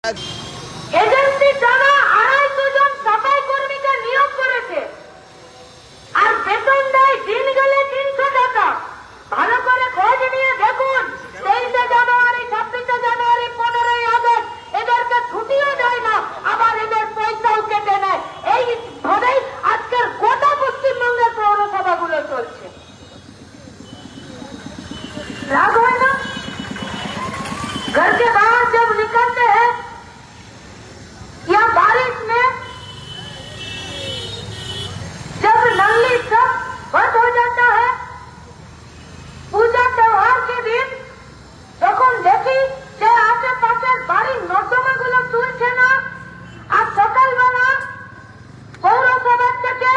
Agency টানা 250 জন সাফাই কর্মীকে নিয়োগ করেছে, আর বেতন দেয় দিন গেলে 300 টাকা। ভালো করে খোঁজ নিয়ে দেখুন, 23শে জানুয়ারি, 26শে জানুয়ারি, 15ই আগস্ট এদেরকে ছুটিও দেয় না, আবার এদের পয়সাও কেটে নেয়। এই ভাবেই আজকের গোটা পশ্চিমবঙ্গের পৌরসভাগুলো চলছে। राग है ना, घर के बाहर जब निकलते हैं या बारिश में जब नली सब बंद हो जाता है, पूजा त्योहार के दिन তখন দেখি যে আশেপাশের বাড়ির নর্দমাগুলো তুলছে না, আর সকালবেলা পৌরসভার থেকে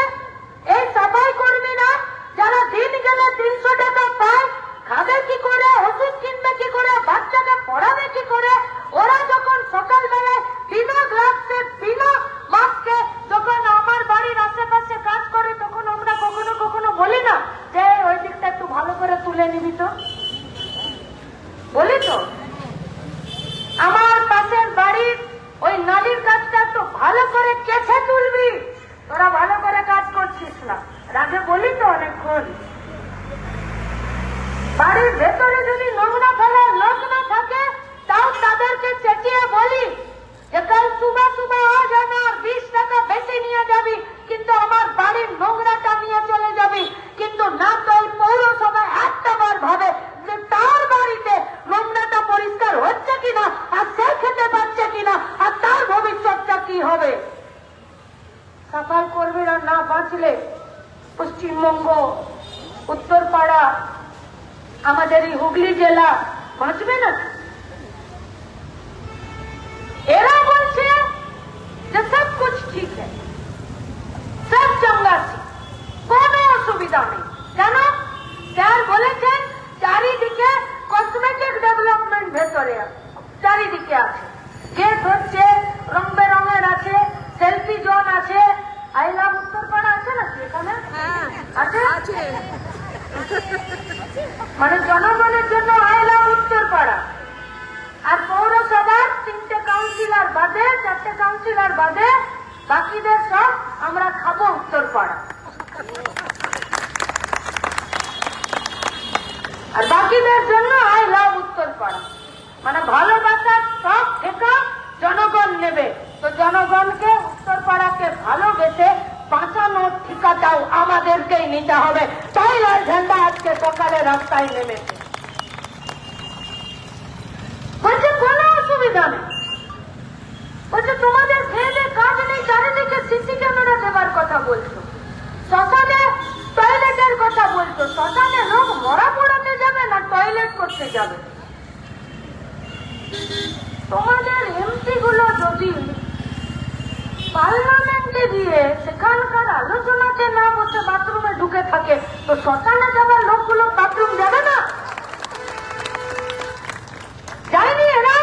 এই সাফাই কর্মীরা যারা দিন গেলে 300 টাকা পায়, খাবে কি করে, ওষুধ কিনবে কি করে, বাচ্চাকে পড়াবে কি করে, ওরা যখন সকালবেলায় বিনা গ্লাসে বিনা মাস্কে যখন আমার বাড়ির আশেপাশে কাজ করে, তখন আমরা কখনো কখনো বলি না যে ওই দিকটা একটু ভালো করে তুলে নিবি, তো বলি তো আমার পাশের বাড়ির ওই নালির কাজটা একটু ভালো করে কেছে তুলবি, তোরা ভালো করে কাজ করছিস না, রাগে বলি তো অনেকক্ষণ। বাড়ির ভেতরে যদি নোংরা ফেলার লোক না থাকে, তাও তাদেরকে চেঁচিয়ে বলি যে কাল সুবা সুবা আ যানা, আর 20 টাকা বেশি নিয়ে যাবি, কিন্তু আমার বাড়ির নোংরাটা নিয়ে চলে যাবি। কিন্তু না, তো এই পৌরসভা একটা বার ভাবে যে তার বাড়িতে নোংরাটা পরিষ্কার হচ্ছে কিনা, আর সে খেতে পাচ্ছে কিনা, আর তার ভবিষ্যৎটা কি হবে। সাফাই কর্মীরা না বাঁচলে পশ্চিমবঙ্গ, উত্তরপাড়া, আমাদের এই হুগলি জেলা বাঁচবে না। এরা বলছে যে সব কুছ ঠিক है, সব চঙ্গা ঠিক, কোনো অসুবিধা নেই। কেন? স্যার বলেছেন চারিদিকে কসমেটিক ডেভেলপমেন্ট ভেতরে চারিদিকে আছে, গেট হচ্ছে, রং বেরঙের আছে, সেলফি জোন আছে, আই লাভ উত্তরপাড়া আছে না সেখানে আছে, মানে জনগণের জন্য আই লাভ উত্তরপাড়া। আর পৌরসভার 3টে কাউন্সিলর বাদে, 4টে কাউন্সিলর বাদে বাকিদের সব আমরা খাবো উত্তরপাড়া। আর বাকিদের জন্য আই লাভ উত্তরপাড়া, মানে ভালোবাসার সব থেকে জনগণ নেবে। তো জনগণকে, উত্তরপাড়াকে ভালোবেসে বাঁচানোর ঠিকাটাও আমাদেরকেই নিতে হবে। তাই লাল ঝান্ডা আজকে সকালে রাস্তায় নেমেছে। বলছে কোনো অসুবিধা নেই, বলছে তোমাদের খেয়ে কাজ নেই, চারিদিকে সিসি ক্যামেরা দেবার কথা বলছো, শ্মশানে টয়লেটের কথা বলছো। শ্মশানে লোক মরা পড়াতে যাবে না টয়লেট করতে যাবে? তোমাদের এমপি গুলো যদি পার্লামেন্টে গিয়ে সেখানকার আলোচনাতে না বসে বাথরুমে ঢুকে থাকে, তো শ্মশানে যাবার লোকগুলো বাথরুম যাবে না? যায়নি এরা?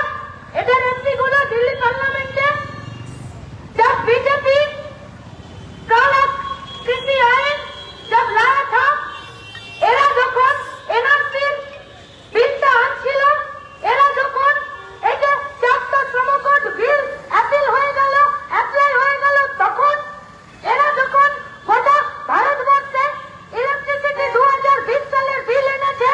এদের এমপি গুলো দিল্লি পার্লামেন্টে जब बीजेपी काला कृषि आइन जब लाया था, এরা যখন এনআরসির বিলটা আনছিল, এরা যখন এই যে 4টা শ্রমকোড বিল অ্যাপিল হয়ে গেল, অ্যাপ্লাই হয়ে গেল, তখন এরা যখন গোটা ভারতবর্ষে ইলেকট্রিসিটি 2020 সালের বিল এনেছে,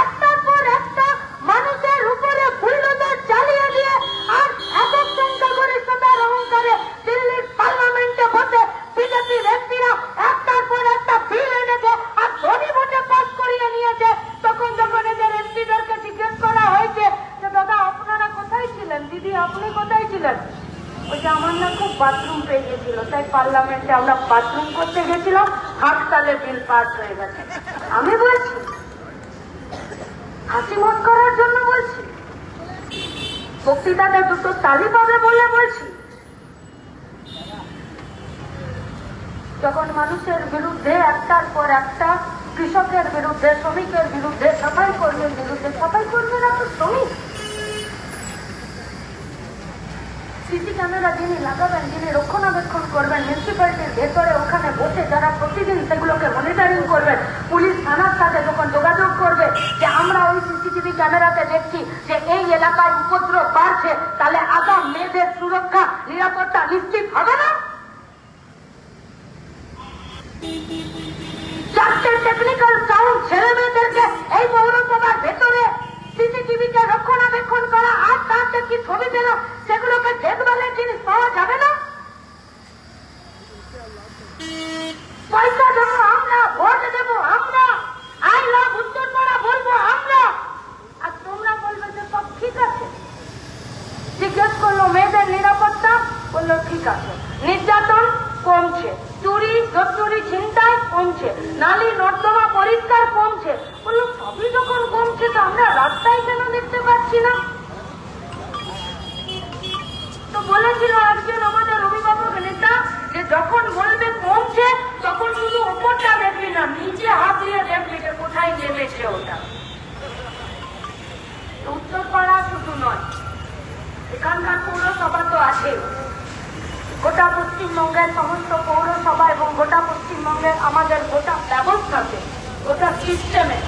একটার পর একটা মানুষের উপরে বুলডোজার চালিয়ে দিয়ে আর একক সংখ্যাগরিষ্ঠতার অহংকারে দিল্লির পার্লামেন্টে বসে বিজেপির এমপিরা একটার পর একটা বিল এনেছে আর ধনী ভোটে পাস করিয়ে নিয়েছে। তখন যখন এদের এমপিদেরকে জিজ্ঞেস করা হয়েছে যে দাদা আপনারা কোথায় ছিলেন, দিদি আপনি কোথায় ছিলেন, ওই যে আমার না খুব বাথরুম পেয়ে গেছিল, তাই পার্লামেন্টে আমরা বাথরুম করতে গেছিলাম, হাসপাতালে বিল পাস হয়ে গেছে। আমি বলছি হাসি মত করার জন্য বলছি, বক্তৃতাতে দুটো তালি পাবে বলে বলছি। যখন মানুষের বিরুদ্ধে একটার পর একটা, কৃষকের বিরুদ্ধে, শ্রমিকের বিরুদ্ধে, সাফাই কর্মীর বিরুদ্ধে, সাফাই কর্মীরা তো শ্রমিক, সিসি ক্যামেরা যিনি লাগাবেন, যিনি রক্ষণাবেক্ষণ করবেন মিউনিসিপ্যালিটির ভেতরে, ওখানে বসে যারা প্রতিদিন সেগুলোকে মনিটরিং করবেন, পুলিশ থানার সাথে যখন যোগাযোগ করবে যে আমরা ওই সিসিটিভি ক্যামেরাতে দেখছি যে এই এলাকায় উপদ্রব বাড়ছে, তাহলে আগাম মেয়েদের সুরক্ষা নিরাপত্তা নিশ্চিত হবে না? চারটে টেকনিক্যাল সাউন্ড ছেলে মেয়েদেরকে এই পৌরসভার ভেতরে সিসিটিভিকে রক্ষণাবেক্ষণ করা আর তাতে কি ছবি পেল সেগুলোকে দেখভালের জিনিস পাওয়া যাবে না? পয়সা দেবো আমরা, ভোট দেবো আমরা, আই লাভ উত্তরপাড়া বলবো আমরা, আর তোমরা বলবে যে সব ঠিক আছে। জিজ্ঞেস করলো মেয়েদের নিরাপত্তা, বললো ঠিক আছে। নির্যাতন কমছে, চুরি চুরি ছিনতাই কমছে, নালী নর্দমা পরিষ্কার কমছে। বললো সবই যখন কমছে তো আমরা রাস্তায় কেন দেখতে পাচ্ছি না? তো বলেছিল একজন আমাদের অভিভাবক নেতা যে যখন বলবে কমছে তখন শুধু ওপরটা দেখবি না, নিচে হাত দিয়ে দেখবি যে কোথায় নেমেছে ওটা। উত্তরপাড়া শুধু নয়, এখানকার পৌরসভা তো আছে, গোটা পশ্চিমবঙ্গের সমস্ত পৌরসভা এবং গোটা পশ্চিমবঙ্গের আমাদের গোটা ব্যবস্থাতে, গোটা সিস্টেমে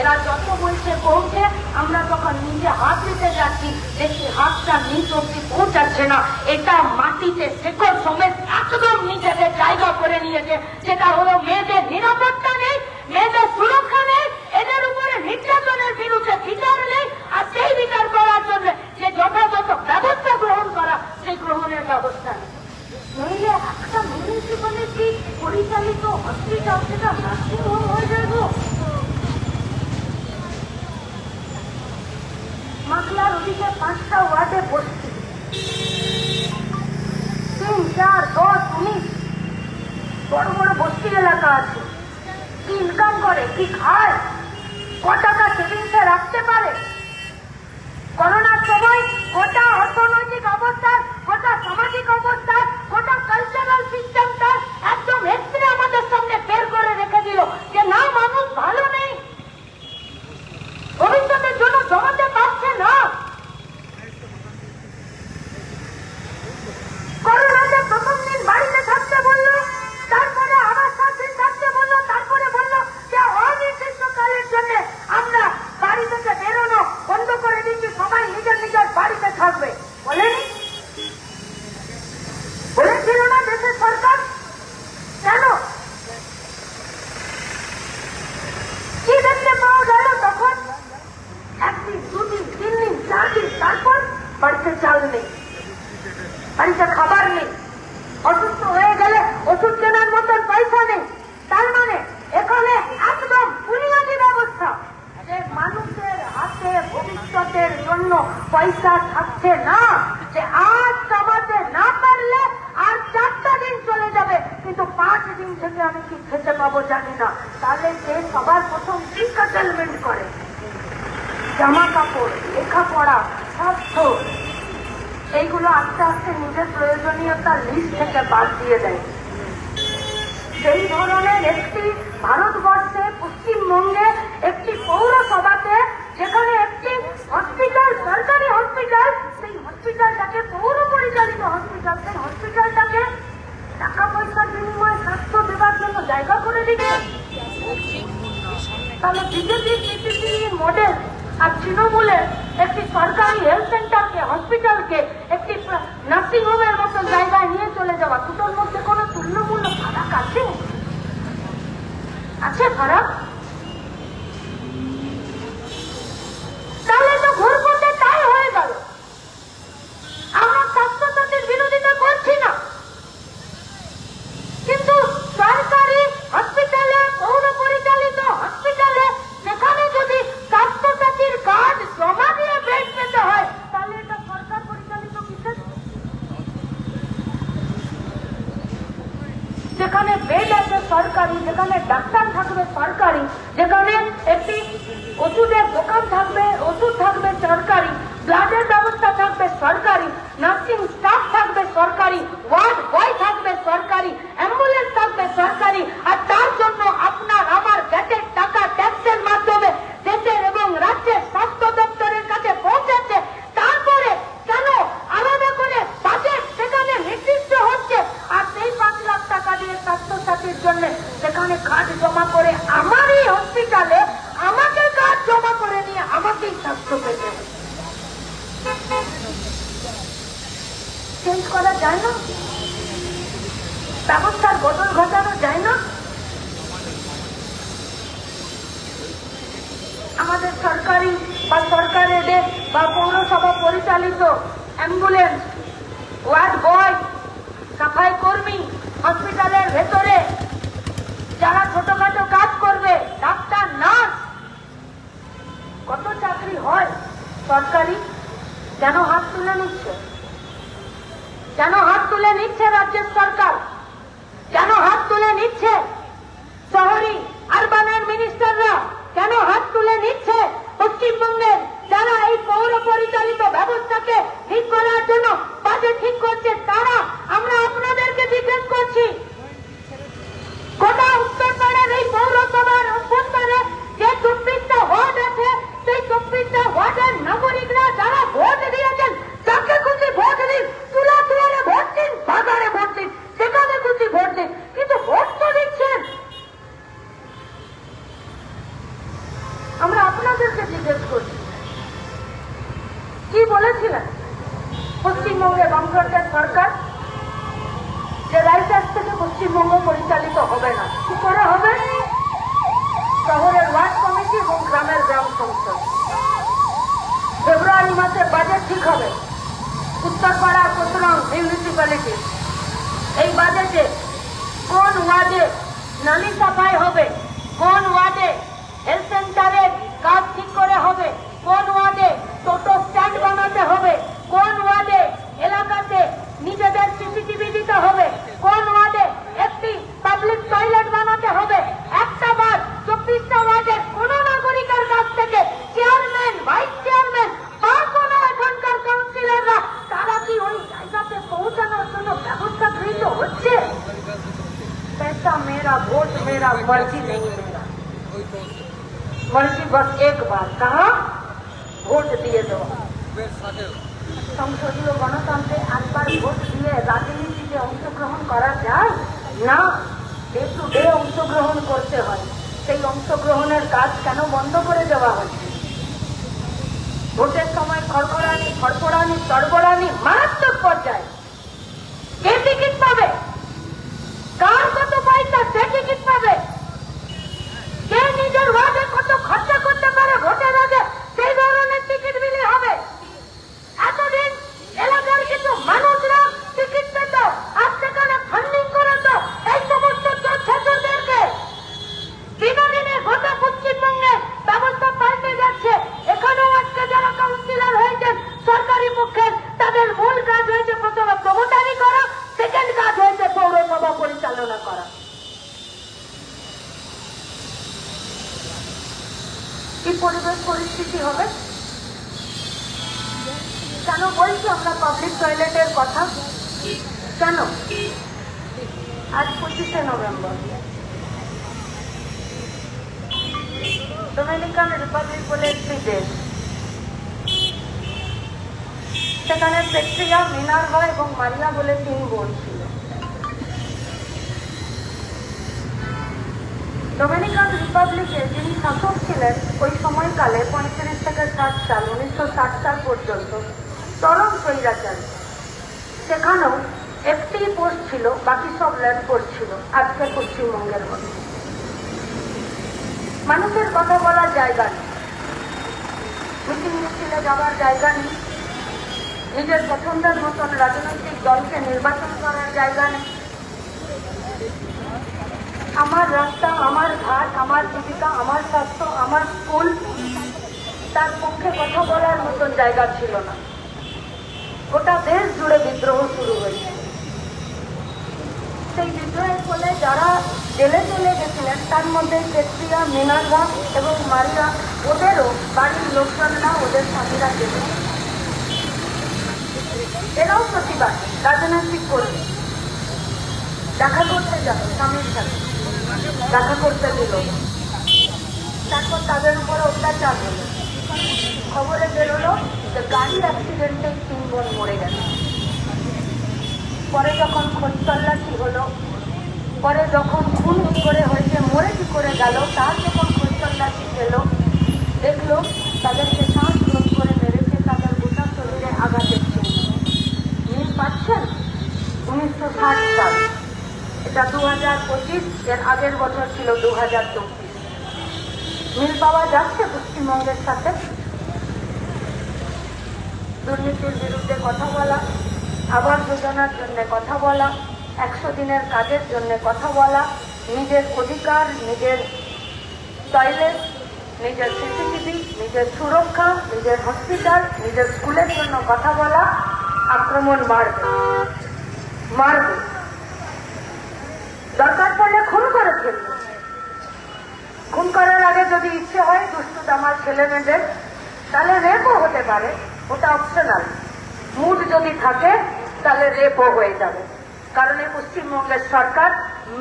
এরা যত বলছে পৌঁছে, আমরা যখন নিজে হাত দিতে যাচ্ছি দেখি হাতটা নিচ অব্দি পৌঁছাচ্ছে না। এটা মাটিতে শেকড় সমেত একদম নিজেদের জায়গা করে নিয়েছে। সেটা হলো মেয়েদের নিরাপত্তা নেই, মেয়েদের সুরক্ষা নেই, এদের উপরে নির্যাতনের বিরুদ্ধে বিচার নেই, আর সেই বিচার করার জন্য যে যথাযথ ব্যবস্থা গ্রহণ করা সেই গ্রহণের ব্যবস্থা নেই। নইলে একটা মিউনিসিপ্যালিটি পরিচালিত হসপিটাল সেটা নার্সিং হোম হয়ে যাইব। মাকলার ওদিকে 5টা ওয়ার্ডে বসতি, 3, 4, 10, 19 বড় বড় বস্তি এলাকা আছে। কি ইনকাম করে, কি খায়, ক টাকা সেভিংসে রাখতে পারে? করোনার সময় গোটা অর্থনৈতিক অবস্থা, গোটা সামাজিক অবস্থা, গোটা কালচারাল সিস্টেমটা একদম এক্সরে আমাদের সামনে বের করে রেখে দিল যে না, মানুষ ভালো নেই, ভবিষ্যতের জন্য জমাতে পারছে না। করোনাতে প্রথম দিন বাড়িতে থাকতে বললো, তারপরে আবার 7 দিন থাকতে বললো, তারপরে বললো যে অনির্দিষ্টকালের জন্য আমরা বাড়ি থেকে বেরোনো বন্ধ করে দিচ্ছি, সবাই নিজের নিজের বাড়িতে থাকবে। বলেনি? বলেছিল না দেশের সরকার? কেন? কি দেখতে পাওয়া গেল তখন? 1 দিন, 2 দিন, 3 দিন, 4 দিন, তারপর বাড়িতে চাল নেই, বাড়িতে খাবার নেই, অসুস্থ হয়ে গেলে ওষুধ কেনার মতন পয়সা নেই। তার মানে এখানে একদম বুনিয়াদী ব্যবস্থা যে মানুষের হাতে ভবিষ্যতের জন্য পয়সা থাকছে না, যে আজ কামাতে না পারলে আর 4টা দিন চলে যাবে, কিন্তু 5 দিন থেকে আমি কি খেতে পাবো জানি না। তাহলে সে সবার প্রথম কি সেটেলমেন্ট করে? জামা কাপড়, লেখাপড়া, স্বাস্থ্য, এইগুলো আস্তে আস্তে নিজের প্রয়োজনীয়তার লিস্ট থেকে বাদ দিয়ে দেয়। সেই ধরনের একটি ভারতবর্ষে পশ্চিমবঙ্গে একটি পৌরসভাতে যেখানে একটি হসপিটাল, সরকারি হসপিটাল, সেই হসপিটালটাকে পৌর পরিচালিত হসপিটাল, সেই হসপিটালটাকে টাকা পয়সার বিনিময়ে স্বাস্থ্য দেওয়ার জন্য জায়গা করে দিচ্ছে। তাহলে বিজেপি মডেল আর তৃণমূলের একটি সরকারি হেলথ সেন্টারকে, হসপিটালকে একটি নার্সিং হোমের মতো জায়গায় নিয়ে চলে যাওয়া, দুটোর মধ্যে কোনো তুল্যমূল্য ফারাক আছে? আছে ফারাক? তাহলে তো ঘুরপথে তাই হয়ে গেল। আমরা স্বাস্থ্যসাথীর বিরোধিতা করছি না, কিন্তু সরকারি হসপিটালে, পৌর পরিচালিত হসপিটালে সেখানে যদি স্বাস্থ্যসাথীর কার্ড জমা দিয়ে বেড পেতে হয়, তাহলে এটা সরকার পরিচালিত কিসের? যেখানে বেড আছে সরকারি, যেখানে ডাক্তার থাকবে সরকারি, যেখানে একটি ওষুধের দোকান থাকবে, ওষুধ থাকবে সরকারি, ব্লাডের ব্যবস্থা থাকবে সরকারি, নার্সিং স্টাফ থাকবে সরকারি, ওয়ার্ড বয় থাকবে সরকারি, অ্যাম্বুলেন্স থাকবে সরকারি, আর তার জন্য আপনার আমার ব্যাটের টাকা ট্যাক্সের মাধ্যমে দেশের এবং রাজ্যের স্বাস্থ্য দপ্তরের কাছে পৌঁছাচ্ছে। তারপরে কেন আলাদা করে বাজেট চেঞ্জ করা যায় না? ব্যবস্থার বদল ঘটানো যায় না? আমাদের সরকারি বা সরকারের বা পৌরসভা পরিচালিত অ্যাম্বুলেন্স, ওয়ার্ড বয়, সাফাই কর্মী, হসপিটালের ভেতরে যারা ছোটখাটো কাজ করবে, ডাক্তার, নার্স, কত চাকরি হয় সরকারি, যেন হাত তুলে নিচ্ছে, যেন হাত তুলে নিচ্ছে রাজ্যের সরকার, যেন হাত তুলে নিচ্ছে শহরি আরবানের মিনিস্টাররা, কেন হাত তুলে নিচ্ছে পশ্চিমবঙ্গের যারা এই পৌর পরিচালিত ব্যবস্থাকে ঠিক করার জন্য বাজেট ঠিক করছে তারা? আমরা আপনাদেরকে জিজ্ঞেস করছি, গোটা উত্তরপাড়ার এই পৌরসভার অভ্যন্তরে যে 24টা ওয়ার্ড আছে, সেই 24টা ওয়ার্ডের নাগরিকরা যারা ভোট দিয়েছেন, যাকে খুশি ভোট দিন, তুলে ভোট দিন, বাজারে ভোট দিন, সেখানে খুশি ভোট দিন, কিন্তু ভোট তো দিচ্ছেন। আমরা আপনাদেরকে জিজ্ঞেস করছি, কি বলেছিলেন পশ্চিমবঙ্গে বামফ্রন্টের সরকার? যে রাইটার্স থেকে পশ্চিমবঙ্গ পরিচালিত হবে না। কি করে হবে? শহরের ওয়ার্ড কমিটি এবং গ্রামের গ্রাম সংসদ। ফেব্রুয়ারি মাসে বাজেট ঠিক হবে উত্তরপাড়া কোতরং মিউনিসিপ্যালিটি। এই বাজেটে কোন ওয়ার্ডে নালী সাফাই হবে, কোন ওয়ার্ডে হেলথ সেন্টারের কাজ ঠিক করে হবে, কোন ওয়ার্ডে টোটো স্ট্যান্ড বানাতে হবে, কোন ওয়ার্ডে এলাকাতে নিজেদের সিসিটিভি দিতে হবে, কোন ওয়ার্ডে একটি পাবলিক টয়লেট বানাতে হবে। একটা বার 24টা ওয়ার্ডের কোন নাগরিকের কাছ থেকে চেয়ারম্যান, ভাইস চেয়ারম্যান বা কোন এখানকার কাউন্সিলররা তারা কি ওই জায়গাতে পৌঁছানোর জন্য ব্যবস্থা গৃহীত হচ্ছে? पैसा मेरा, वोट मेरा, मर्जी नहीं मेरा। मर्जी बस एक बार, कहा ভোট দিয়ে দেওয়া। সংসদীয় গণতন্ত্রে একবার ভোট দিয়ে রাজনীতিতে অংশগ্রহণ করা যায় না, ডে টু ডে অংশগ্রহণ করতে হয়। সেই অংশগ্রহণের কাজ কেন বন্ধ করে দেওয়া হচ্ছে? ভোটের সময় খড়খড়ানি, ফড়ফড়ানি, তড়বড়ানি মারাত্মক পর্যায়ে। কে টিকিট পাবে? কার কত পয়সা সে টিকিট পাবে? কে নিজের ওয়ার্ডে কত খরচা করতে পারে ভোটের আগে, সেই ধরনের টিকিট বিলি হবে। এতদিন এলাকার কিছু মানুষরা টিকিট পেত, আর সেখানে ফান্ডিং করাতো এই সমস্ত ছাত্রদেরকে। দিনে গোটা পশ্চিমবঙ্গে ব্যবস্থা পাল্টে যাচ্ছে। এখানেও আজকে যারা কাউন্সিলর হয়েছেন সরকারি পক্ষের, তাদের মূল কাজ হয়েছে প্রথমে প্রমোটারি করা, সেকেন্ড কাজ হয়েছে পৌরসভা পরিচালনা করা। কি পরিবেশ পরিস্থিতি হবে? কেন বলছি আমরা পাবলিক টয়লেটের কথা? কেন আজ 25শে নভেম্বর ডোমিনিকান রিপাবলিক বলে একটি দেশ, সেখানে পেট্রিয়া, মিনার্ভা এবং মারিয়া বলে 3 বোন ছিল। ডোমিনিকান রিপাবলিকে যিনি শাসক ছিলেন ওই সময়কালে 35 থেকে 60 সাল, 1960 সাল পর্যন্ত চরম স্বৈরাচারী। সেখানেও একটি পোস্ট ছিল, বাকি সব ল্যান্ড পোস্ট ছিল আজকে পশ্চিমবঙ্গের মধ্যে। মানুষের কথা বলার জায়গা নেই, মিটিং মিছিলে যাওয়ার জায়গা নেই, নিজের পছন্দের মতন রাজনৈতিক দলকে নির্বাচন করার জায়গা নেই। আমার রাস্তা, আমার ঘাট, আমার জীবিকা, আমার স্বাস্থ্য, আমার স্কুল, তার পক্ষে কথা বলার মতন জায়গা ছিল না। গোটা দেশ জুড়ে বিদ্রোহ শুরু হয়েছে। সেই বিদ্রোহের ফলে যারা জেলে চলে গেছিলেন তার মধ্যে পেট্রিয়া, মিনার্ভা এবং মারিয়া, ওদেরও বাড়ির লোকজনরা, ওদের স্বামীরা জেলে। এরাও প্রতিবাদ, রাজনৈতিক কর্মী, দেখা করতে যাবে স্বামীর সাথে, দেখা করতে দিল, তারপর তাদের উপর অত্যাচার হলো। খবরে বেরোলো যে গাড়ির অ্যাক্সিডেন্টে 3 বোন মরে গেছে। পরে যখন খোঁজ তল্লাশি হলো, পরে যখন খুন কি করে হয়েছে, মরে কি করে গেল, তার যখন খোঁজ তল্লাশি এলো, দেখলো তাদেরকে শ্বাস রোধ করে মেরেছে, তাদের গোটা শরীরে আঘাতের চিহ্ন। মিল পাচ্ছেন? 1960 সাল, এটা 2025, এর আগের বছর ছিল 2024। মিল পাওয়া যাচ্ছে পশ্চিমবঙ্গের সাথে? দুর্নীতির বিরুদ্ধে কথা বলা, আবাস যোজনার জন্য কথা বলা, 100 দিনের কাজের জন্য কথা বলা, নিজের অধিকার, নিজের টয়লেট, নিজের সিসিটিভি, নিজের সুরক্ষা, নিজের হসপিটাল, নিজের স্কুলের জন্য কথা বলা, আক্রমণ মারবে, দরকার পড়লে খুন করে ফেলবে। খুন করার আগে যদি ইচ্ছে হয় দুষ্টু দামাল ছেলে মেয়েদের, তাহলে রেপও হতে পারে, ওটা অপশনাল। মুড যদি থাকে তাহলে রেপও হয়ে যাবে। কারণ এই পশ্চিমবঙ্গের সরকার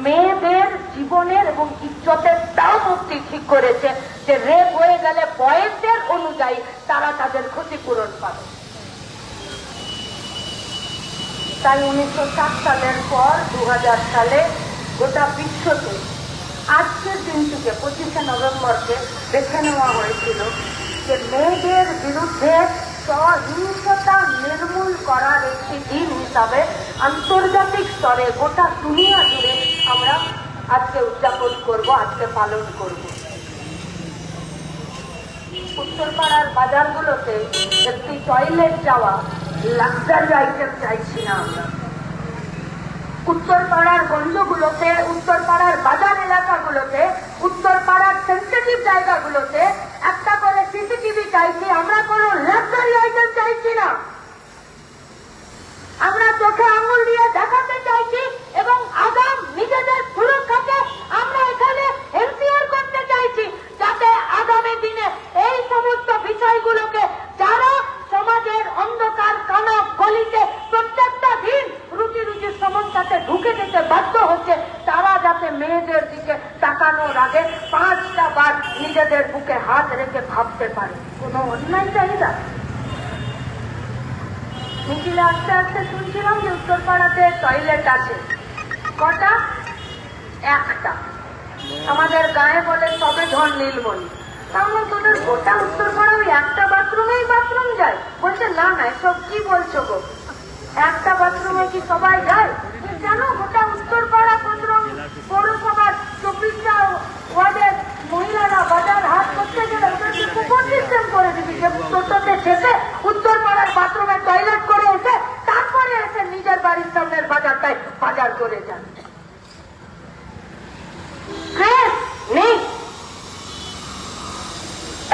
মেয়েদের জীবনের এবং ইজ্জতের দাম অব্দি ঠিক করেছে যে রেপ হয়ে গেলে বয়সের অনুযায়ী তারা তাদের ক্ষতিপূরণ পাবে। তাই 1960 সালের পর 2000 সালে গোটা বিশ্বতে আজকের দিনটিকে 25শে নভেম্বরকে বেছে নেওয়া হয়েছিল যে মেয়েদের বিরুদ্ধে সহিংসতা নির্মূল করার একটি দিন হিসাবে আন্তর্জাতিক স্তরে গোটা দুনিয়া জুড়ে আমরা আজকে উদযাপন করব, আজকে পালন করব। উত্তরপাড়ার বাজারগুলোতে একটি টয়লেট যাওয়া লাক্সারি আইটেম চাইছি না আমরা। উত্তরপাড়ার গঞ্জগুলোতে, উত্তরপাড়ার বাজার এলাকাগুলোতে, উত্তরপাড়ার সেন্সিটিভ জায়গাগুলোতে একটা করে সিসিটিভি চাইছি, আমরা কোনো লাক্সারি আইটেম চাইছি না। আমরা চোখে আঙুল দিয়ে দেখাতে চাইছি এবং আগাম নিজেদের সুরক্ষাকে আমরা এখানে এনশিওর করতে চাইছি, যাতে আগামী দিনে এই সমস্ত বিষয়গুলোকে যারা সমাজের অন্ধকার কানক গলিতে প্রত্যেকটা দিন রুটি রুটির সমস্যাতে ঢুকে যেতে বাধ্য হচ্ছে, তারা যাতে মেয়েদের দিকে তাকানোর আগে 5টা বার নিজেদের বুকে হাত রেখে ভাবতে পারে। কোনো অন্যায় চাহিদা মিছিলে আস্তে আস্তে শুনছিলাম যে উত্তরপাড়াতে টয়লেট আছে, কটা? একটা। আমাদের গায়ে বলে সবে ধন নীলমণি, তাহলে তোদের গোটা উত্তরপাড়া ওই একটা বাথরুমেই বাথরুম যায়? বলছে না না, এসব কি বলছো গো, একটা বাথরুমে কি সবাই যায়? জানো গোটা উত্তরপাড়া পৌরসভার 24টা ওয়ার্ডের মহিলারা বাজার হাট করতে গেলে ওদেরকে কুপন সিস্টেম করে দিবি যে টোটোতে চেপে উত্তরপাড়ার বাথরুমে টয়লেট করে এসে তারপরে এসে নিজের বাড়ির সামনের বাজারটায় বাজার করে যান। নেই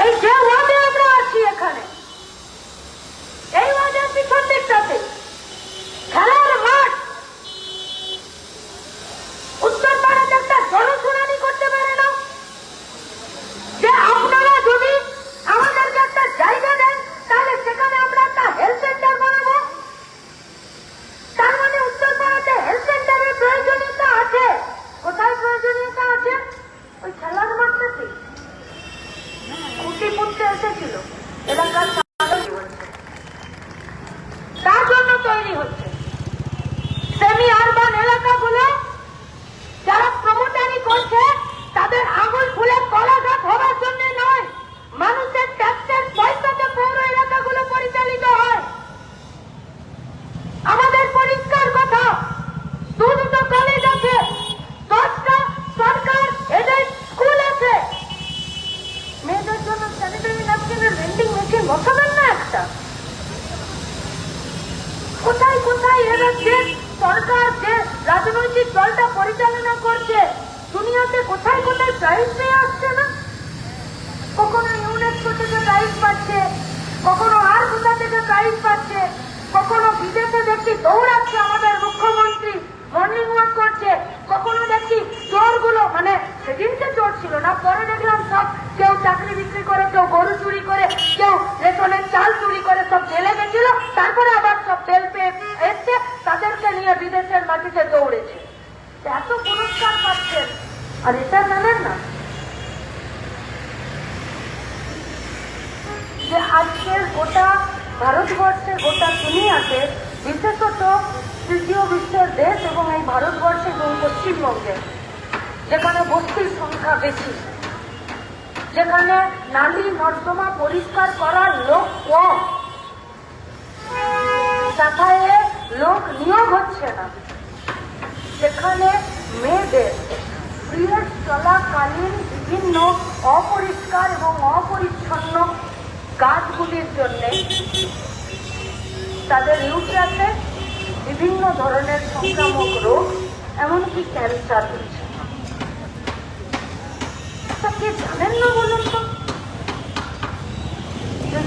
এই যে ওয়ার্ডে আমরা আছি, এখানে এই ওয়ার্ডের পিছন দিকটাতে খেলার মাঠ, উত্তরপাড়াতে একটা জনশুনানি করতে পারে না যে আপনারা যদি আমাদেরকে একটা জায়গা দেন তাহলে সেখানে আমরা একটা হেলথ সেন্টার বানাবো। তার মানে উত্তরপাড়াতে হেলথ সেন্টারের প্রয়োজনীয়তা আছে। কোথায় প্রয়োজনীয়তা আছে? ওই খেলার মাঠটাতে খুঁটি পুঁততে এসেছিল এলাকার তার জন্য তৈরি হচ্ছে। সেমি আরবান এলাকাগুলো যারা প্রমোটারি করছে তাদের আঙুল ফুলে কলাঘাত হওয়ার জন্য নয়, মানুষের ট্যাক্সের পয়সাতে পৌর এলাকাগুলো পরিচালিত হয়। আমাদের পরিষ্কার কথা, দুটো কলেজ আছে, 10টা সরকার এদের স্কুল আছে। মেয়েদের জন্য স্যানিটারি ন্যাপকিনের ভেন্ডিং মেশিন বসাবেন না একটা? কোথায় কোথায় এরা যে সরকার যে রাজনৈতিক দলটা পরিচালনা করছে দুনিয়াতে কোথায় কোথায় প্রাইজ পেয়ে আসছে না? কখনো ইউনেস্কো থেকে প্রাইজ পাচ্ছে, কখনো আর কোথা থেকে প্রাইজ পাচ্ছে, কখনো বিদেশে দেখছি দৌড়াচ্ছে আমাদের মুখ্যমন্ত্রী, মর্নিং ওয়াক করছে, কখনো দেখছি চোরগুলো, মানে সেদিনকে চোর ছিল না, পরে দেখলাম সব কেউ চাকরি বিক্রি করে, কেউ গরু চুরি করে, কেউ রেশনের চাল চুরি করে সব জেলে গেছিল, তারপরে আবার সব তেল পেয়ে এসছে, তাদেরকে নিয়ে বিদেশের মাটিতে দৌড়েছে। এত পুরস্কার পাচ্ছেন আর এটা জানেন না যে আজকের গোটা ভারতবর্ষে, গোটা দুনিয়াতে, বিশেষত তৃতীয় বিশ্বের দেশ এবং এই ভারতবর্ষে এবং পশ্চিমবঙ্গে যেখানে বস্তির সংখ্যা বেশি, যেখানে নালী নর্দমা পরিষ্কার করার লোক কম, সাফাইয়ে লোক নিয়োগ হচ্ছে না, সেখানে মেয়েদের পিরিয়ড চলাকালীন বিভিন্ন অপরিষ্কার এবং অপরিচ্ছন্ন কাজগুলির জন্য তাদের ইউট্রাসে বিভিন্ন ধরনের সংক্রামক রোগ, এমনকি ক্যান্সার হচ্ছে। কে জানেন না বলুন তো?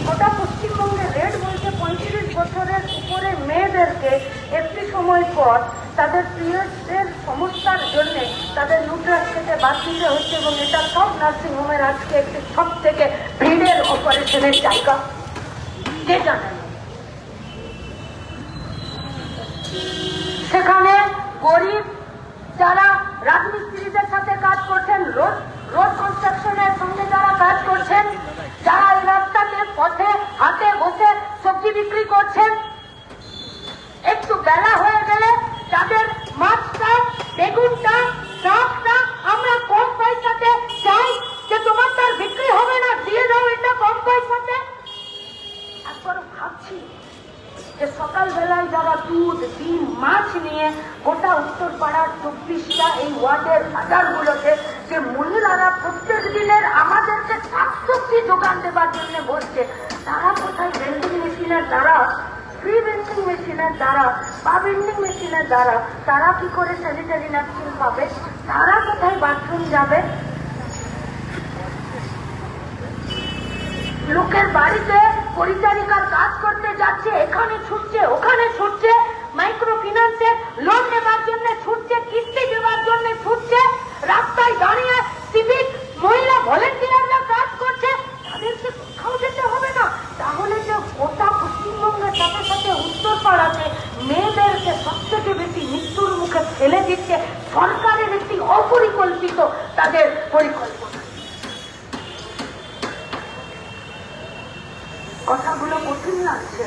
গোটা পশ্চিমবঙ্গে রেড বলছে 35 বছরের উপরে মেয়েদেরকে একটি সময় পর তাদের পিরিয়ডসের সমস্যার জন্য তাদের ইউট্রাস থেকে বাদ দিতে হচ্ছে, এবং এটা সব নার্সিংহোমের আজকে একটি সব থেকে ভিড়ের অপারেশনের জায়গা। কে জানেন? সেখানে গরিব যারা রাজমিস্ত্রিদের সাথে কাজ করছেন, রোড কনস্ট্রাকশনের সঙ্গে যারা কাজ করছেন, যারা এই রাস্তাতে পথে হাতে বসে সবজি বিক্রি করছেন, একটু বেলা হয়ে গেলে তাদের মাছটা, বেগুনটা, শাকটা আমরা কম পয়সাতে চাই, যে তোমার তার বিক্রি হবে না, দিয়ে দাও এটা কম পয়সাতে। একবার ভাবছি যে সকালবেলায় যারা দুধ, ডিম, মাছ নিয়ে গোটা উত্তরপাড়ার 24টা এই ওয়ার্ডের বাজারগুলোতে যে মহিলারা প্রত্যেক দিনের আমাদেরকে শাকসবজি যোগান দেবার জন্য বসছে, তারা কোথায় ভেন্ডিং মেশিনের দ্বারা, ফ্রি ভেন্ডিং মেশিনের দ্বারা বা ভেন্ডিং মেশিনের দ্বারা তারা কি করে স্যানিটারি ন্যাপকিন পাবে? তারা কোথায় বাথরুম যাবে? লোকের বাড়িতে পরিচারিকার কাজ করতে যাচ্ছে, এখানে ছুটছে, ওখানে ছুটছে, মাইক্রো ফিন্যান্সের লোন নেবার জন্য ছুটছে, কিস্তি দেওয়ার জন্য ছুটছে, রাস্তায় দাঁড়িয়ে সিভিক মহিলা ভলেন্টিয়াররা কাজ করছে, তাদেরকে কোথাও যেতে হবে না? তাহলে যে গোটা পশ্চিমবঙ্গের সাথে সাথে উত্তরপাড়াতে মেয়েদেরকে সব থেকে বেশি মৃত্যুর মুখে ফেলে দিচ্ছে সরকারের একটি অপরিকল্পিত তাদের পরিকল্পনা। কথাগুলো কঠিন লাগছে,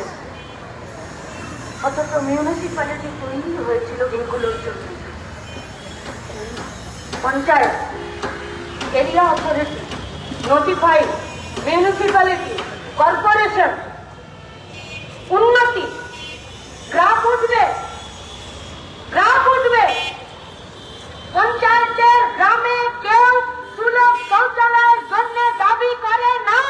অথচ মিউনিসিপ্যালিটি তৈরি হয়েছিল এগুলোর জন্য। Panchayat, area authority, notified, municipality, corporation, উন্নতি, গ্রাফ উঠবে, গ্রাফ উঠবে। পঞ্চায়েতের গ্রামে কেউ সুলভ শৌচালয়ের জন্য দাবি করে না।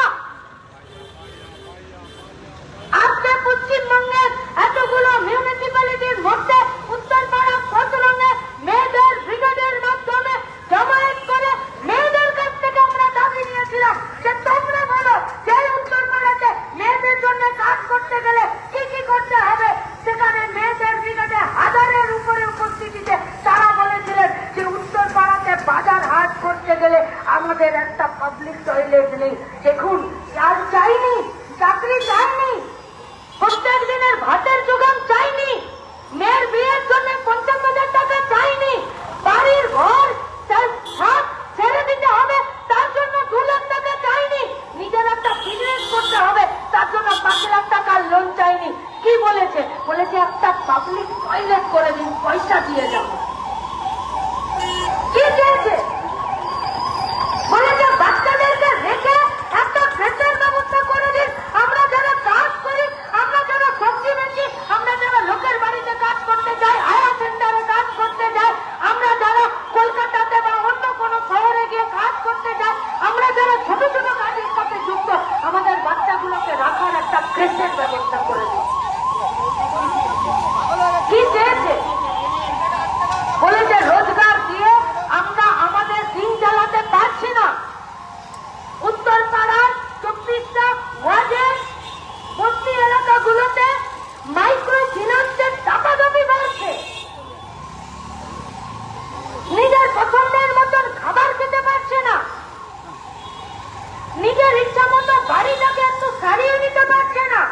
আজকে পশ্চিমবঙ্গের এতগুলো মিউনিসিপ্যালিটির মধ্যে উত্তরপাড়া প্রচলনে মেয়েদের ব্রিগেডের মাধ্যমে জমায়েত করে মেয়েদের কাছ থেকে আমরা দাবি নিয়েছিলাম যে তোমরা বলো যে উত্তরপাড়াতে মেয়েদের জন্য কাজ করতে গেলে কি কি করতে হবে। সেখানে মেয়েদের ব্রিগেডে হাজারের উপরে উপস্থিতিতে তারা বলেছিলেন যে উত্তরপাড়াতে বাজার হাট করতে গেলে আমাদের একটা পাবলিক টয়লেট নেই। দেখুন, আর চাইনি, চাকরি চাইনি, প্রত্যেক দিনের ভাতের যোগান চাইনি, মেয়ের বিয়ের জন্য 50,000 টাকা চাইনি, বাড়ির ঘর সব ছেড়ে দিতে হবে তার জন্য 2 লাখ টাকা চাইনি, নিজের একটা বিজনেস করতে হবে তার জন্য 5 লাখ টাকার লোন চাইনি। কি বলেছে? বলেছে একটা পাবলিক টয়লেট করে দিন, পয়সা দিয়ে যাবো। কি চেয়েছে? বলেছে বাচ্চাদেরকে রেখে একটা বেডের ব্যবস্থা করে দিন। আমরা যারা কাজ করি, আমরা যারা সবজি বেচি, আমরা যারা লোকের বাড়িতে কাজ করতে যাই, হায়ার সেন্টারে কাজ করতে যাই, আমরা যারা কলকাতাতে বা অন্য কোনো শহরে গিয়ে কাজ করতে যাই, আমরা যারা ছোট ছোট কাজের সাথে যুক্ত, আমাদের বাচ্চাগুলোকে রাখার একটা ক্রেশের ব্যবস্থা করে দিন। কি চেয়েছে? বলেছে রোজগার দিয়ে আমরা আমাদের দিন চালাতে পারছি না। উত্তরপাড়ার 24টা ওয়ার্ডের বস্তি এলাকাগুলোতে মাইক্রো ফিন্যান্সের টাকা দাবি বাড়ছে। নিজের পছন্দের মতন খাবার খেতে পারছে না, নিজের ইচ্ছা মতো বাড়িটাকে একটু সারিয়ে নিতে পারছে না,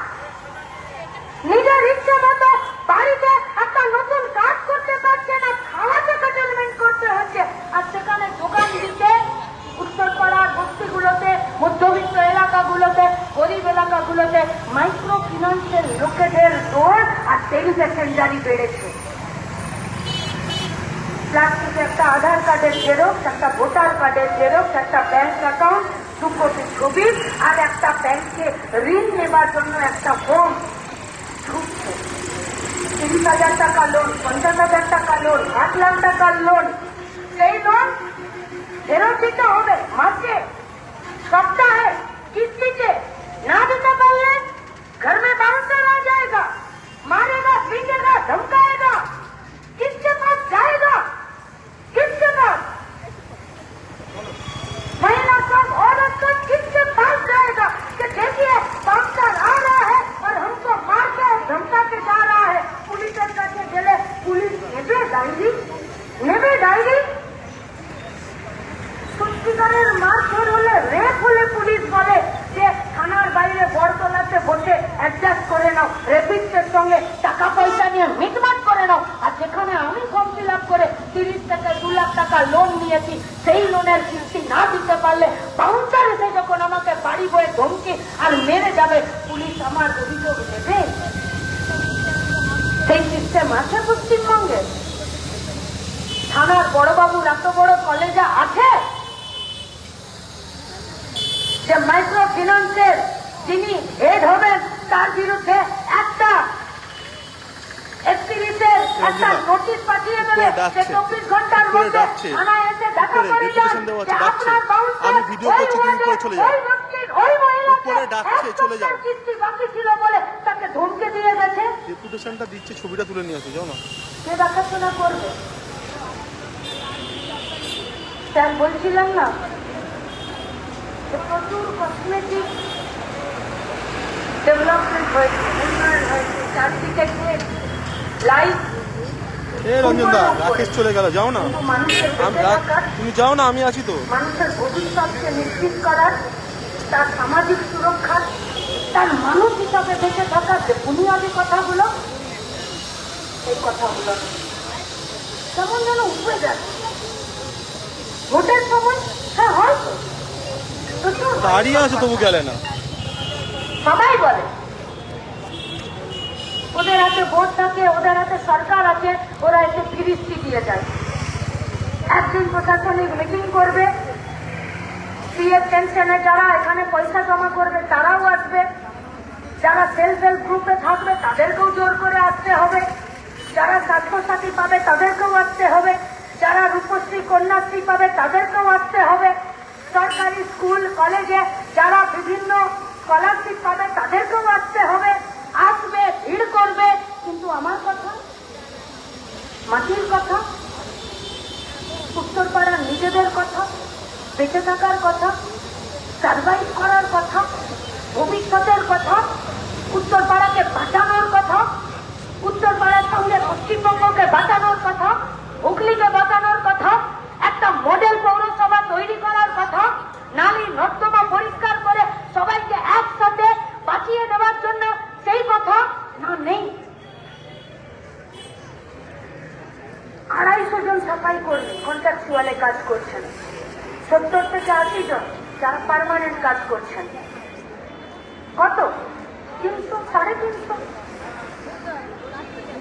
নিজের ইচ্ছা মতো বাড়িতে একটা নতুন কাজ করতে পারছে না, খাওয়াতে সেটেলমেন্ট করতে হচ্ছে। আর সেখানে দোকান দিতে উত্তরপাড়ার বস্তিগুলোতে, মধ্যবিত্ত এলাকাগুলোতে, গরিব এলাকাগুলোতে মাইক্রো ফিন্যান্সের লোকেদের দৌড় আর টেলি প্যাসেঞ্জারি বেড়েছে। প্লাস্টিকে একটা আধার কার্ডের জেরক্স, একটা ভোটার কার্ডের জেরক্স, একটা ব্যাংক অ্যাকাউন্ট, 2 কপি ছবি আর একটা ব্যাংকে ঋণ নেবার জন্য একটা ফর্ম ছুটছে। 30,000 টাকা লোন, 50,000 টাকা লোন, 8 লাখ টাকার লোন, সেই লোন ফেরত দিতে হবে মাসে, सप्ताहे, किस्ती से ना देता पाले घर में बाउंसर आ जाएगा, मारेगा, पीटेगा, धमकाएगा। किसके पास जाएगा? किसके पास? महिला सब, औरत सब किसके पास जाएगा कि देखिए बाउंसर आ रहा है और हमको मार के धमका के जा रहा है। पुलिस के गेले पुलिस नेबे डायरी সত্যিকারের মারধর হলে, রেপ হলে পুলিশ বলে যে থানার বাইরে বড়তলাতে বসে অ্যাডজাস্ট করে নাও, রেপিস্টের সঙ্গে টাকা পয়সা নিয়ে মিটমাট করে নাও। আর যেখানে আমি ফর্ম ফিল আপ করে 30 থেকে 2 লাখ টাকা লোন নিয়েছি, সেই লোনের কিস্তি না দিতে পারলে বাউন্সার এসে যখন আমাকে বাড়ি বয়ে ধমকি আর মেরে যাবে, পুলিশ আমার অভিযোগ নেবে? সেই সিস্টেম আছে পশ্চিমবঙ্গে? থানার বড়বাবুর এত বড় কলেজে আছে যে মাইক্রো ফিন্যান্সের যিনি হেড হবেন তার বিরুদ্ধে একটা এসপিরিসের একটা নোটিশ পাঠিয়ে দেবে যে 24 ঘন্টার মধ্যে থানায় এসে দেখা করে যান যে আপনার বাউন্সার আমি ভিডিও করছি, তুমি উপরে চলে যাও, ওই মহিলাকে উপরে ডাকছে, চলে যাও। কিস্তি বাকি ছিল বলে তাকে ধমকে দিয়ে গেছে। ডেপুটেশনটা দিচ্ছে, ছবিটা তুলে নিয়ে আসো, যাও না। কে দেখাশোনা করবে? স্যার বলছিলাম না প্রচুর কসমেটিক ডেভেলপমেন্ট হয়েছে, উন্নয়ন হয়েছে, চারদিকে লাইফ। রঞ্জন দা, রাকেশ চলে গেল, যাও না। মানুষের তুমি যাও না, আমি আছি তো। মানুষের ভবিষ্যৎকে নিশ্চিত করার, তার সামাজিক সুরক্ষা, তার মানুষ হিসাবে বেঁচে থাকার যে বুনিয়াদী কথাগুলো, এই কথাগুলো কেমন যেন উপরে যাচ্ছে। ভোটের সময় হ্যাঁ হয়তো দাঁড়িয়ে আছে, তবু গেলে না। সবাই বলে ওদের হাতে ভোট থাকে, ওদের হাতে সরকার আছে, ওরা এসে ফিরিস্তি দিয়ে যায়। একদিন প্রশাসনিক মিটিং করবে, পিএফ পেনশনে যারা এখানে পয়সা জমা করবে তারাও আসবে, যারা সেলফ হেল্প গ্রুপে থাকবে তাদেরকেও জোর করে আসতে হবে, যারা স্বাস্থ্যসাথী পাবে তাদেরকেও আসতে হবে, যারা রূপশ্রী কন্যাশ্রী পাবে তাদেরকেও আসতে হবে, সরকারি স্কুল কলেজে যারা বিভিন্ন স্কলারশিপ পাবে তাদেরকেও আসতে হবে। আসবে, ভিড় করবে, কিন্তু আমার কথা, মাটির কথা, উত্তরপাড়ার নিজেদের কথা, বেঁচে থাকার কথা, সার্ভাইভ করার কথা, ভবিষ্যতের কথা, উত্তরপাড়াকে বাঁচানোর কথা, উত্তরপাড়ার সঙ্গে পশ্চিমবঙ্গকে বাঁচানোর কথা, হুগলিকে বাঁচানোর কথা, একটা মডেল পৌরসভা তৈরি করার কথা, নালী নর্দমা পরিষ্কার করে সবাইকে একসাথে বাঁচিয়ে নেওয়ার জন্য সেই কথা না নেই। 250 জন সাফাই কর্মী কন্ট্রাকচুয়ালে কাজ করছেন, 70 থেকে 80 জন যারা পার্মানেন্ট কাজ করছেন। কত? 300, 350।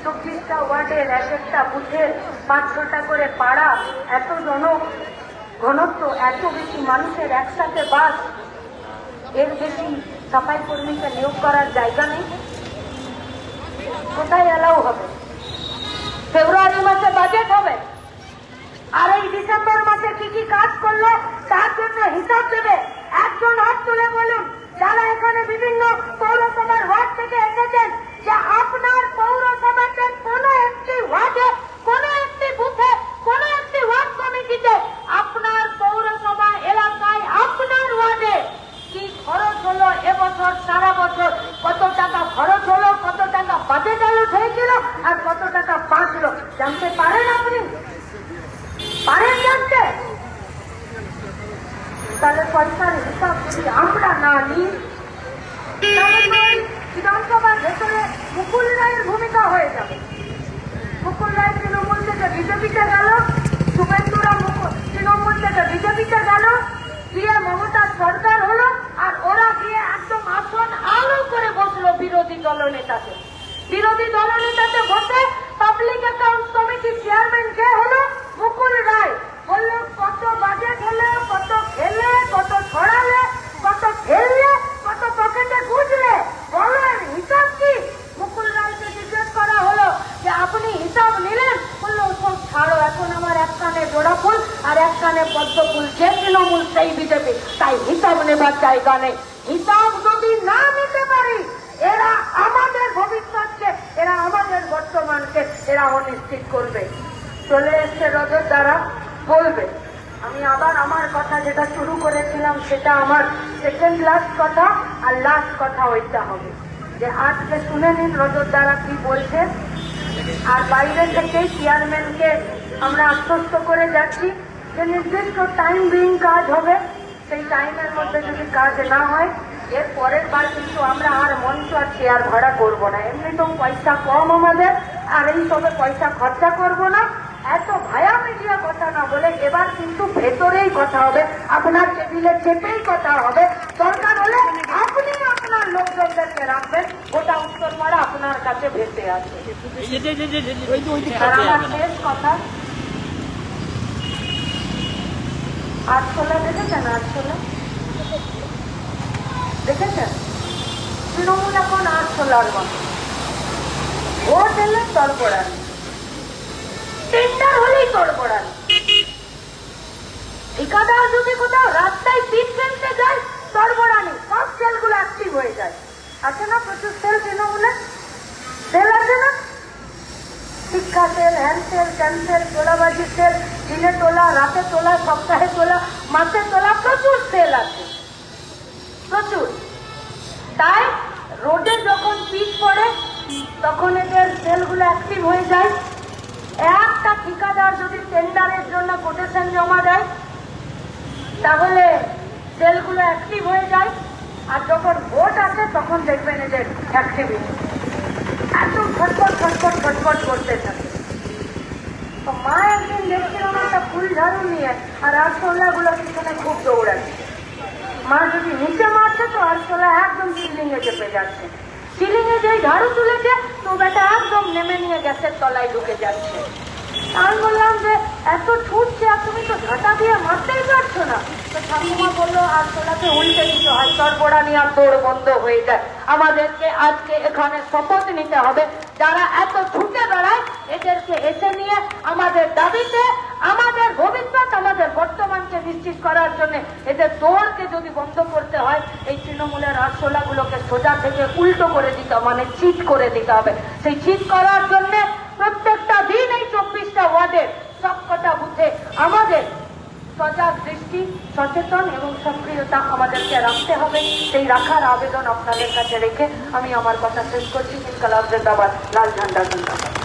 24টা ওয়ার্ডের এক একটা বুথের 500টা করে পাড়া, এত ঘনত্ব, এত বেশি মানুষের একসাথে বাস, এর বেশি সাফাই কর্মীকে নিয়োগ করার জায়গা নেই। কোথায় অ্যালাউ হবে? ফেব্রুয়ারি মাসে বাজেট হবে, আর এই ডিসেম্বর মাসে কি কি কাজ করলো তার জন্য হিসাব দেবে। একজন হাত তুলে বলুন যারা এখানে বিভিন্ন পৌরসভার ওয়ার্ড থেকে এসেছেন, যে আপনার পৌরসভাতে কোন একটি ওয়ার্ডে, কোন একটি বুথে, কোন একটি ওয়ার্ড কমিটিতে, আপনার পৌরসভা এলাকায়, আপনার ওয়ার্ডে কি খরচ হলো এবছর, সারা বছর কত টাকা খরচ হলো, কত টাকা বাজেট আলোট হয়েছিল, আর কত টাকা বাঁচলো, জানতে পারেন? আপনি পারেন জানতে? তাহলে পয়সার হিসাব যদি আমরা না নিই, তাহলে বিধানসভার ভেতরে মুকুল রায়ের ভূমিকা হয়ে যাবে। মুকুল রায় তৃণমূল থেকে বিজেপিতে গেল, শুভেন্দুরা তৃণমূল থেকে বিজেপিতে গেল, গিয়ে মমতার সরকার হলো, আর ওরা গিয়ে একদম আসন আলো করে বসলো বিরোধী দলনেতাতে। বিরোধী দলনেতাতে বসে পাবলিক অ্যাকাউন্ট কমিটির চেয়ারম্যান কে হলো? মুকুল রায়। বলল কত বাজেট হলে, কত খেলে, কত ছড়ালে, কত খেললে, কত পকেটে গুজলে, বলেন হিসাব কি? মুকুল রায়কে জিজ্ঞেস করা হলো যে আপনি হিসাব হিসাব নিলেন, বললো সব ছাড়ো, এখন আমার এক কানে জোড়া ফুল আর এক কানে পদ্ম ফুল, যে তৃণমূল সেই বিজেপি, তাই হিসাব নেবার জায়গা নেই। হিসাব যদি না নিতে পারি, এরা আমাদের ভবিষ্যৎকে, এরা আমাদের বর্তমানকে এরা অনিশ্চিত করবে। চলে এসছে রজত দ্বারা বলবে। আমি আবার আমার কথা যেটা শুরু করেছিলাম সেটা আমার সেকেন্ড লাস্ট কথা, আর লাস্ট কথা ওইটা হবে যে আজকে শুনে নিন রজত দ্বারা কি বলছে। আর বাইরে থেকে চেয়ারম্যানকে আমরা আশ্বস্ত করে যাচ্ছি যে নির্দিষ্ট টাইম বিং কাজ হবে, সেই টাইমের মধ্যে যদি কাজ না হয় এর পরের বার কিন্তু আমরা আর মঞ্চ আর চেয়ার ভাড়া করবো না। এমনিতেও পয়সা কম আমাদের, আর এই সবে পয়সা খরচা করবো না। এত ভায়া মিডিয়া কথা না বলে এবার কিন্তু ভেতরেই কথা হবে, আপনার টেবিলে চেপেই কথা হবে। দরকার হলে আপনি আপনার লোকজনদেরকে রাখবেন, গোটা উত্তরপাড়া আপনার কাছে ভেসে আছে। আর আমার শেষ কথা, আটশোলা দেখেছেন? আটশোলা দেখেছেন? তৃণমূল এখন আটশোলার মতো ভোট এলে তরপড়ানি, টেন্ডার হলেই তরপড়ানি। ঠিকাদার যদি কোথাও রাস্তায় পিট ফেলতে যায় তরপড়ানি, সব সেলগুলো অ্যাক্টিভ হয়ে যায়। আছে না প্রচুর সেল তৃণমূলে? সেল আছে না? শিক্ষা সেল, হ্যান্ড সেল, ক্যান্সেল, তোলাবাজি সেল, দিনে তোলা, রাতে তোলা, সপ্তাহে তোলা, মাসে তোলা, প্রচুর সেল আছে, প্রচুর। তাই রোডে যখন পিচ পড়ে তখন এদের সেলগুলো অ্যাক্টিভ হয়ে যায়। একটা ঠিকাদার যদি টেন্ডারের জন্য কোটেশন জমা দেয় তাহলে সেলগুলো অ্যাক্টিভ হয়ে যায়, আর যখন ভোট আসে তখন দেখবেন এদের অ্যাক্টিভিটি একদম ছটপট ছটপট ছটপট করতে থাকে। তো মা একদিন দেখছিলাম একটা ফুল ঝাড়ু নিয়ে আর আরশোলাগুলো পিছনে খুব দৌড়াচ্ছে। মা যদি নিচে মারছে তো আরশোলা একদম সিলিং এ চেপে যাচ্ছে, সিলিং এ যেই ঝাড়ু তুলেছে তো বেটা একদম নেমে নিয়ে গ্যাসের তলায় ঢুকে যাচ্ছে। আমি বললাম যে এত ছুটছে আর তুমি তো ঝাঁটা দিয়ে মারতেই পারছো না। তো ঠাকুমা বললো আরশোলাকে উল্টে দিতে হয়, তরপড়ানি আর দৌড় বন্ধ হয়ে যায়। আমাদেরকে আজকে এখানে শপথ নিতে হবে, যারা এত ছুটে বেড়ায় এদেরকে এসে নিয়ে আমাদের দাবিতে, আমাদের ভবিষ্যৎ, আমাদের বর্তমানকে নিশ্চিত করার জন্য এদের দৌড়কে যদি বন্ধ করতে হয়, এই তৃণমূলের আরশোলাগুলোকে সোজা থেকে উল্টো করে দিতে হবে, মানে চিট করে দিতে হবে। সেই চিট করার জন্য প্রত্যেকটা দিন এই 24টা ওয়ার্ডের সবকটা বুথে আমাদের সজাগ দৃষ্টি, সচেতন এবং সক্রিয়তা আমাদেরকে রাখতে হবে। সেই রাখার আবেদন আপনাদের কাছে রেখে আমি আমার কথা শেষ করছি। ইনকালাব জিন্দাবাদ, লাল ঝান্ডা জিন্দাবাদ।